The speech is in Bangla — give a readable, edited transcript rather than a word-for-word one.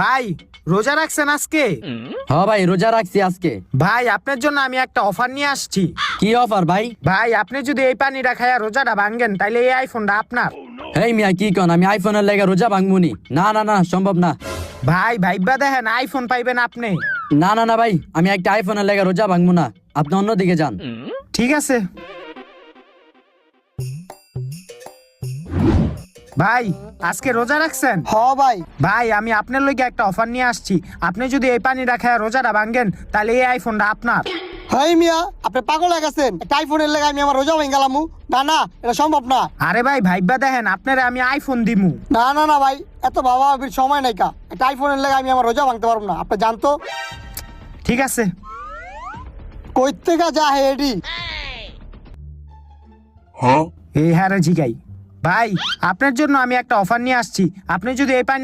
ভাই রোজা রাখছেন আজকে? হ্যাঁ ভাই, রোজা রাখছি আজকে। ভাই আপনার জন্য আমি একটা অফার নিয়ে আসছি। কি অফার ভাই? ভাই আপনি যদি এই পানিটা খায়া রোজাটা ভাঙ্গেন তাইলে এই আইফোনটা আপনার। হেই মিয়া, কি কন? আমি আইফোনের লেগে রোজা ভাঙবুনি। না না না, সম্ভব না। ভাই ভাইবা দেখেন আইফোন পাইবেন আপনি। না না না ভাই, আমি একটা আইফোনের লেগে রোজা ভাঙবো না। আপনি অন্যদিকে যান। ঠিক আছে ভাই, আজকে রোজা রাখছেন? হ ভাই। ভাই আমি আপনার লইগে একটা অফার নিয়ে আসছি। আপনি যদি এই পানিটা খায়া রোজাটা ভাঙ্গেন তাহলে এই আইফোনটা আপনার। হাই মিয়া, আপনি পাগল হয়ে গেছেন? একটা আইফোনের লেগে আমি আমার রোজা ভেঙে গেলামু? না না, এটা সম্ভব না। আরে ভাই ভাইবা দেখেন আপনারে আমি আইফোন দিমু। না না না ভাই, এত বাবা বাবির সময় নাই কা। একটা আইফোনের লেগে আমি আমার রোজা ভাঙতে পারবো না, আপনি জানতো। ঠিক আছে কই থেকে যা হে এডি। এই হারে জিগাই। ভাই আপনার জন্য আমি একটা অফার নিয়ে আসছি। আপনি যদি এই পানি